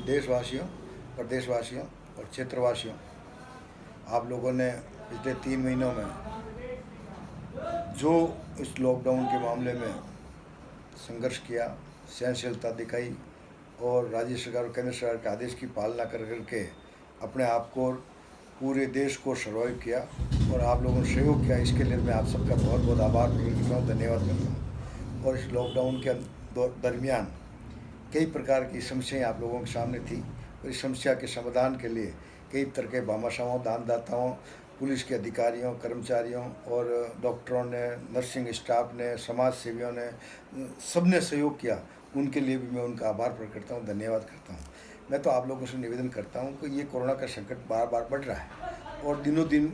देशवासियों, प्रदेशवासियों और क्षेत्रवासियों, आप लोगों ने पिछले 3 महीनों में जो इस लॉकडाउन के मामले में संघर्ष किया, सहनशीलता दिखाई और राज्य सरकार और केंद्र सरकार के आदेश की पालना कर करके अपने आप को और पूरे देश को सर्वाइव किया और आप लोगों ने सहयोग किया, इसके लिए मैं आप सबका बहुत बहुत आभार प्रकट करता हूँ, धन्यवाद करता हूँ। और इस लॉकडाउन के दरमियान कई प्रकार की समस्याएं आप लोगों के सामने थी और इस समस्या के समाधान के लिए कई तरह के भामाशाहों, दानदाताओं, पुलिस के अधिकारियों, कर्मचारियों और डॉक्टरों ने, नर्सिंग स्टाफ ने, समाज सेवियों ने, सब ने सहयोग किया। उनके लिए भी मैं उनका आभार प्रकट करता हूँ, धन्यवाद करता हूँ। मैं तो आप लोगों से निवेदन करता हूँ कि ये कोरोना का संकट बार बार बढ़ रहा है और दिनों दिन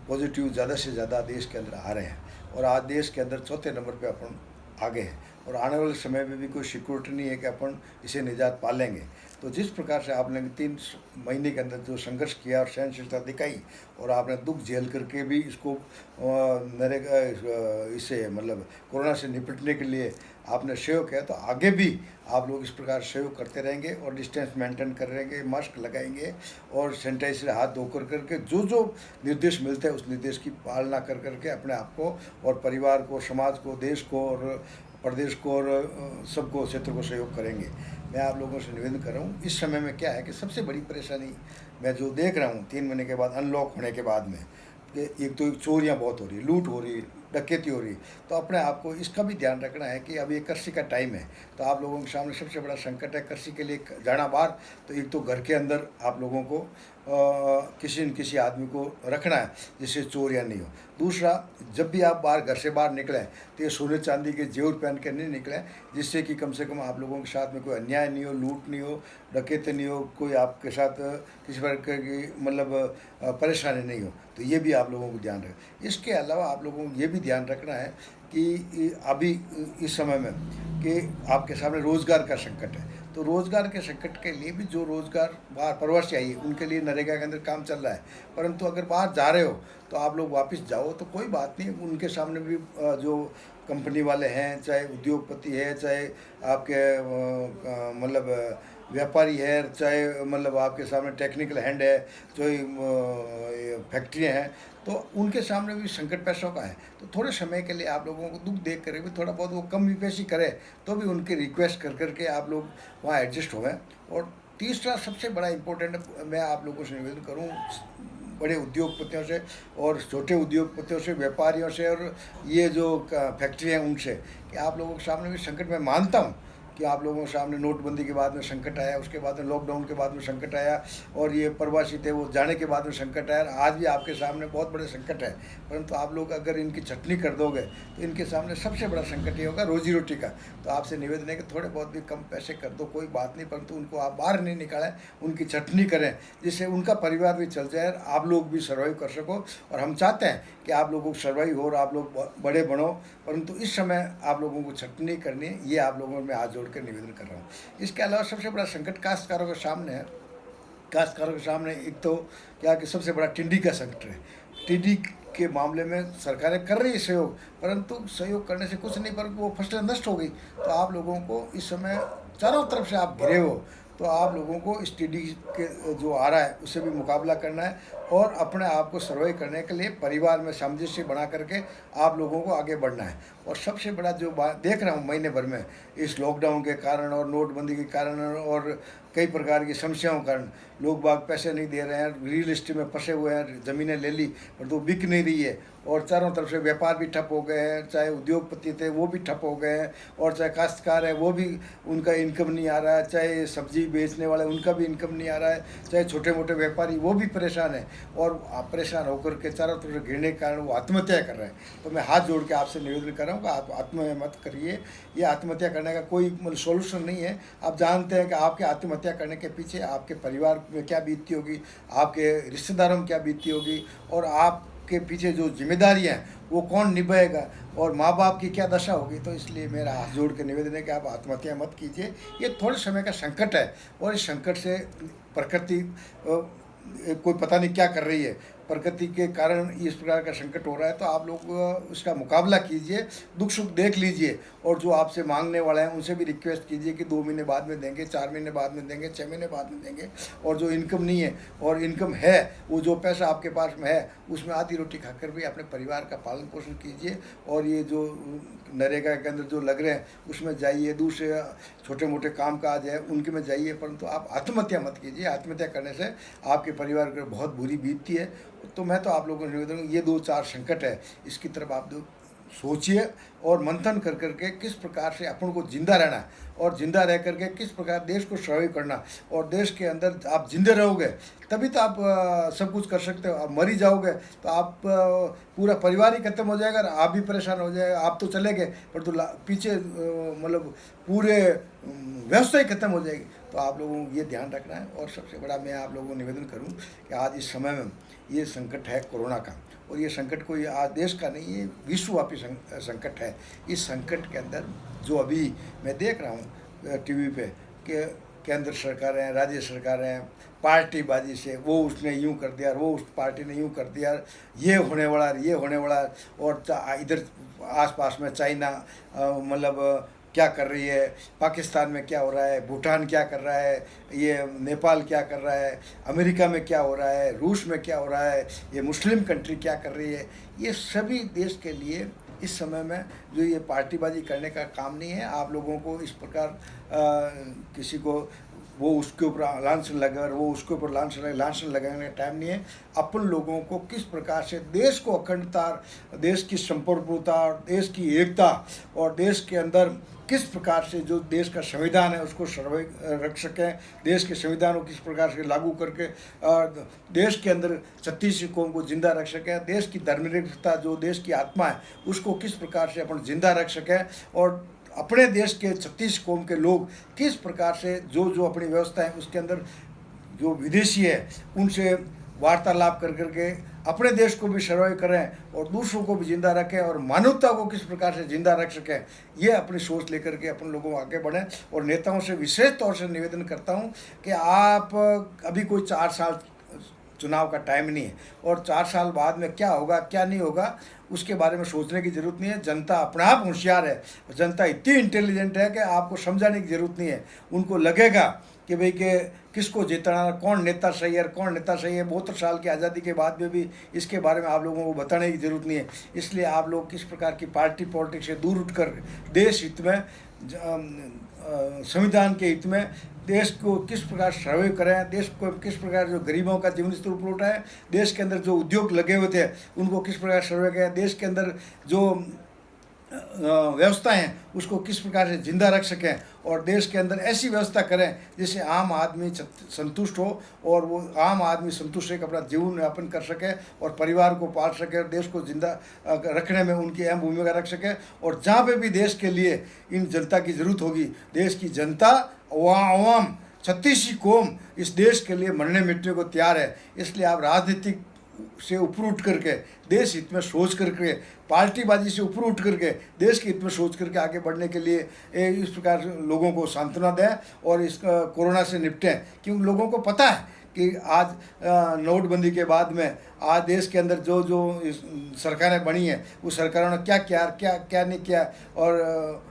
पॉजिटिव ज़्यादा से ज़्यादा देश के अंदर आ रहे हैं और आज देश के अंदर चौथे नंबर पे अपन आगे हैं और आने वाले समय में भी कोई सिक्योरिटी नहीं है कि अपन इसे निजात पा लेंगे। तो जिस प्रकार से आपने 3 महीने के अंदर जो संघर्ष किया और सहनशीलता दिखाई और आपने दुख झेल करके भी इसको नरेगा इससे मतलब कोरोना से निपटने के लिए आपने सहयोग किया, तो आगे भी आप लोग इस प्रकार सहयोग करते रहेंगे और डिस्टेंस मेंटेन कर रहेंगे, मास्क लगाएंगे और सैनिटाइजर हाथ धो कर करके जो जो निर्देश मिलते हैं उस निर्देश की पालना कर करके अपने आप को और परिवार को, समाज को, देश को और प्रदेश को और सबको, क्षेत्र को सहयोग करेंगे। मैं आप लोगों से निवेदन कर रहा हूँ। इस समय में क्या है कि सबसे बड़ी परेशानी मैं जो देख रहा हूँ 3 महीने के बाद, अनलॉक होने के बाद में, कि एक तो चोरियाँ बहुत हो रही, लूट हो रही, डकैती हो रही, तो अपने आप को इसका भी ध्यान रखना है कि अभी कृषि का टाइम है, तो आप लोगों के सामने सबसे बड़ा संकट है कृषि के लिए जाना बाहर। तो एक तो घर के अंदर आप लोगों को किसी न किसी आदमी को रखना है जिससे चोरियाँ नहीं हो। दूसरा, जब भी आप बाहर घर से बाहर निकलें तो ये सोने चांदी के जेवर पहन कर नहीं निकलें, जिससे कि कम से कम आप लोगों के साथ में कोई अन्याय नहीं हो, लूट नहीं हो, डकैती नहीं हो, कोई आपके साथ किसी प्रकार की मतलब परेशानी नहीं हो। तो ये भी आप लोगों को ध्यान रखें। इसके अलावा आप लोगों को ये भी ध्यान रखना है कि अभी इस समय में कि आपके सामने रोज़गार का संकट है, तो रोज़गार के संकट के लिए भी जो रोज़गार बाहर प्रवासी आई है उनके लिए नरेगा के अंदर काम चल रहा है। परंतु अगर बाहर जा रहे हो तो आप लोग वापस जाओ तो कोई बात नहीं, उनके सामने भी जो कंपनी वाले हैं, चाहे उद्योगपति है, चाहे आपके मतलब व्यापारी है, चाहे मतलब आपके सामने टेक्निकल हैंड है, जो फैक्ट्रियाँ हैं, तो उनके सामने भी संकट पैसों का है। तो थोड़े समय के लिए आप लोगों को दुख देख कर भी थोड़ा बहुत वो कम भी पेशी करे तो भी उनकी रिक्वेस्ट कर करके आप लोग वहाँ एडजस्ट हो गए। और तीसरा सबसे बड़ा इम्पोर्टेंट, मैं आप लोगों से निवेदन करूँ बड़े उद्योगपतियों से और छोटे उद्योगपतियों से, व्यापारियों से और ये जो फैक्ट्री हैं उनसे, कि आप लोगों के सामने भी संकट मैं मानता हूँ कि आप लोगों के सामने नोटबंदी के बाद में संकट आया, उसके बाद में लॉकडाउन के बाद में संकट आया और ये प्रवासी थे वो जाने के बाद में संकट आया, आज भी आपके सामने बहुत बड़े संकट है। परंतु आप लोग अगर इनकी छटनी कर दोगे तो इनके सामने सबसे बड़ा संकट ये होगा रोजी रोटी का। तो आपसे निवेदन है कि थोड़े बहुत भी कम पैसे कर दो, कोई बात नहीं, परंतु उनको आप बाहर नहीं निकालें, उनकी छटनी करें जिससे उनका परिवार भी चल जाए, आप लोग भी सर्वाइव कर सको। और हम चाहते हैं कि आप लोगों को सर्वाइव हो और आप लोग बड़े बनो, परंतु इस समय आप लोगों को छटनी करनी है, ये आप लोगों में हाथ जोड़ कर निवेदन कर रहा हूँ। इसके अलावा सबसे बड़ा संकट काश्तकारों के सामने है। काश्तकारों के सामने एक तो क्या कि सबसे बड़ा टिड्डी का संकट है। टिड्डी के मामले में सरकारें कर रही है सहयोग, परंतु सहयोग करने से कुछ नहीं, परंतु वो फसलें नष्ट हो गई। तो आप लोगों को इस समय चारों तरफ से आप घिरे हो, तो आप लोगों को इस टिड्डी के जो आ रहा है उससे भी मुकाबला करना है और अपने आप को सर्वाइव करने के लिए परिवार में सामंजस्य बना करके आप लोगों को आगे बढ़ना है। और सबसे बड़ा जो बात देख रहा हूँ महीने भर में, इस लॉकडाउन के कारण और नोटबंदी के कारण और कई प्रकार की समस्याओं के कारण लोग बाग पैसे नहीं दे रहे हैं, रियल एस्टेट में फंसे हुए हैं, ज़मीनें ले ली पर तो बिक नहीं रही है और चारों तरफ से व्यापार भी ठप हो गए हैं, चाहे उद्योगपति थे वो भी ठप हो गए हैं और चाहे काश्तकार है वो भी उनका इनकम नहीं आ रहा है, चाहे सब्जी बेचने वाले उनका भी इनकम नहीं आ रहा है, चाहे छोटे मोटे व्यापारी वो भी परेशान है और परेशान होकर के चारों तरफ से घिरने के कारण वो आत्महत्या कर रहे हैं। तो मैं हाथ जोड़ के आपसे निवेदन कर रहा हूँ कि आप आत्महत्या मत करिए, ये आत्महत्या करने का कोई मतलब सोल्यूशन नहीं है। आप जानते हैं कि आपके आत्महत्या करने के पीछे आपके परिवार में क्या बीतती होगी, आपके रिश्तेदारों में क्या बीतती होगी और आपके पीछे जो जिम्मेदारियाँ हैं वो कौन निभाएगा और माँ बाप की क्या दशा होगी। तो इसलिए मेरा हाथ जोड़ के निवेदन है कि आप आत्महत्या मत कीजिए, ये थोड़े समय का संकट है और इस संकट से प्रकृति कोई पता नहीं क्या कर रही है प्रकृति के कारण इस प्रकार का संकट हो रहा है, तो आप लोग उसका मुकाबला कीजिए, दुख सुख देख लीजिए, और जो आपसे मांगने वाले हैं उनसे भी रिक्वेस्ट कीजिए कि 2 महीने बाद में देंगे, 4 महीने बाद में देंगे, 6 महीने बाद में देंगे। और जो इनकम नहीं है और इनकम है, वो जो पैसा आपके पास में है उसमें आधी रोटी खाकर भी अपने परिवार का पालन पोषण कीजिए। और ये जो नरेगा के अंदर जो लग रहे हैं उसमें जाइए, दूसरे छोटे मोटे काम काज है उनके में जाइए, परंतु आप आत्महत्या मत कीजिए। आत्महत्या करने से आपके परिवार को बहुत बुरी बीतती है। तो मैं तो आप लोगों को निवेदन, ये 2-4 संकट है, इसकी तरफ आप सोचिए और मंथन कर करके किस प्रकार से अपन को जिंदा रहना है, और जिंदा रह करके किस प्रकार देश को सर्वाइव करना। और देश के अंदर आप जिंदे रहोगे तभी तो आप सब कुछ कर सकते हो। आप मर ही जाओगे तो आप पूरा परिवार ही खत्म हो जाएगा, आप भी परेशान हो जाएगा। आप तो चले गए पर तो पीछे मतलब पूरे व्यवस्था ही खत्म हो जाएगी। तो आप लोगों को ये ध्यान रखना है। और सबसे बड़ा मैं आप लोगों को निवेदन करूं कि आज इस समय में ये संकट है कोरोना का, और ये संकट कोई आज देश का नहीं, ये विश्वव्यापी संकट है। इस संकट के अंदर जो अभी मैं देख रहा हूँ टीवी पे कि केंद्र सरकारें, राज्य सरकारें पार्टीबाजी से, वो उसने यूँ कर दिया, वो उस पार्टी ने यूँ कर दिया, ये होने वाला, ये होने वाला। और इधर आसपास में चाइना मतलब क्या कर रही है, पाकिस्तान में क्या हो रहा है, भूटान क्या कर रहा है, ये नेपाल क्या कर रहा है, अमेरिका में क्या हो रहा है, रूस में क्या हो रहा है, ये मुस्लिम कंट्री क्या कर रही है। ये सभी देश के लिए इस समय में जो ये पार्टीबाजी करने का काम नहीं है। आप लोगों को इस प्रकार किसी को वो उसके ऊपर लांछन लगा और वो उसके ऊपर लांछन लगाने का टाइम नहीं है। अपन लोगों को किस प्रकार से देश को अखंडता, देश की संप्रभुता, देश की एकता और देश के अंदर किस प्रकार से जो देश का संविधान है उसको सर्वाइव रख सकें, देश के संविधान को किस प्रकार से लागू करके देश के अंदर 36 कौम को जिंदा रख सकें, देश की धर्मनिरपेक्षता जो देश की आत्मा है उसको किस प्रकार से अपन जिंदा रख सकें, और अपने देश के 36 कौम के लोग किस प्रकार से जो जो अपनी व्यवस्था है उसके अंदर जो विदेशी है उनसे वार्तालाप कर करके अपने देश को भी सर्वाइव करें और दूसरों को भी जिंदा रखें और मानवता को किस प्रकार से जिंदा रख सकें, ये अपनी सोच लेकर के अपन लोगों आगे बढ़ें। और नेताओं से विशेष तौर से निवेदन करता हूं कि आप अभी कोई 4 साल चुनाव का टाइम नहीं है, और 4 साल बाद में क्या होगा क्या नहीं होगा उसके बारे में सोचने की ज़रूरत नहीं है। जनता अपने आप होशियार है, जनता इतनी इंटेलिजेंट है कि आपको समझाने की ज़रूरत नहीं है। उनको लगेगा कि भाई के किसको जिताना, कौन नेता सही है, कौन नेता सही है। 72 साल की आज़ादी के बाद में भी इसके बारे में आप लोगों को बताने की ज़रूरत नहीं है। इसलिए आप लोग किस प्रकार की पार्टी पॉलिटिक्स से दूर उठकर देश हित में, संविधान के हित में देश को किस प्रकार सर्वे करें, देश को किस प्रकार जो गरीबों का जीवन स्तर ऊपर उठाएं, देश के अंदर जो उद्योग लगे हुए थे उनको किस प्रकार सर्वे करें, देश के अंदर जो व्यवस्था हैं उसको किस प्रकार से जिंदा रख सकें, और देश के अंदर ऐसी व्यवस्था करें जिससे आम आदमी संतुष्ट हो और वो आम आदमी संतुष्ट होकर अपना जीवन यापन कर सके और परिवार को पाल सके और देश को जिंदा रखने में उनकी अहम भूमिका रख सके। और जहाँ पे भी देश के लिए इन जनता की ज़रूरत होगी, देश की जनता अवाम 36 कौम इस देश के लिए मरने मिटने को तैयार है। इसलिए आप राजनीतिक से ऊपर उठ करके देश हित में सोच करके, पार्टीबाजी से ऊपर उठ करके देश के हित में सोच करके आगे बढ़ने के लिए इस प्रकार लोगों को सांत्वना दें और इस कोरोना से निपटें। क्योंकि लोगों को पता है कि आज नोटबंदी के बाद में आज देश के अंदर जो जो सरकारें बनी हैं वो सरकारों ने क्या किया, क्या नहीं किया, और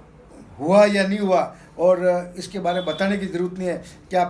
हुआ या नहीं हुआ, और इसके बारे में बताने की ज़रूरत नहीं है। क्या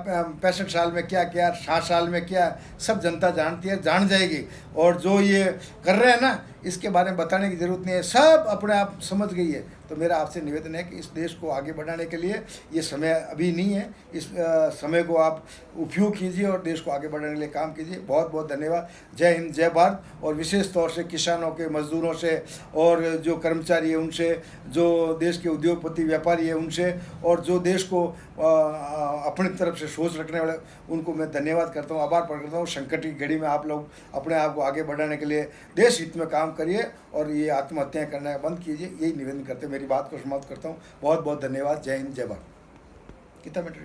65 साल में क्या किया, 60 साल में क्या, सब जनता जानती है, जान जाएगी। और जो ये कर रहे हैं ना, इसके बारे में बताने की ज़रूरत नहीं है, सब अपने आप समझ गई है। तो मेरा आपसे निवेदन है कि इस देश को आगे बढ़ाने के लिए ये समय अभी नहीं है, इस समय को आप उपयोग कीजिए और देश को आगे बढ़ाने के लिए काम कीजिए। बहुत बहुत धन्यवाद। जय हिंद, जय भारत। और विशेष तौर से किसानों के, मजदूरों से, और जो कर्मचारी है उनसे, जो देश के उद्योगपति व्यापारी है उनसे, और जो देश को अपनी तरफ से सोच रखने वाले उनको मैं धन्यवाद करता हूँ, आभार प्रकट करता हूँ। संकट की घड़ी में आप लोग अपने आप को आगे बढ़ाने के लिए देश हित में काम करिए और ये आत्महत्याएं करना बंद कीजिए, यही निवेदन करते मेरी बात को समाप्त करता हूँ। बहुत बहुत धन्यवाद। जय हिंद, जय भारत। कितना मीटर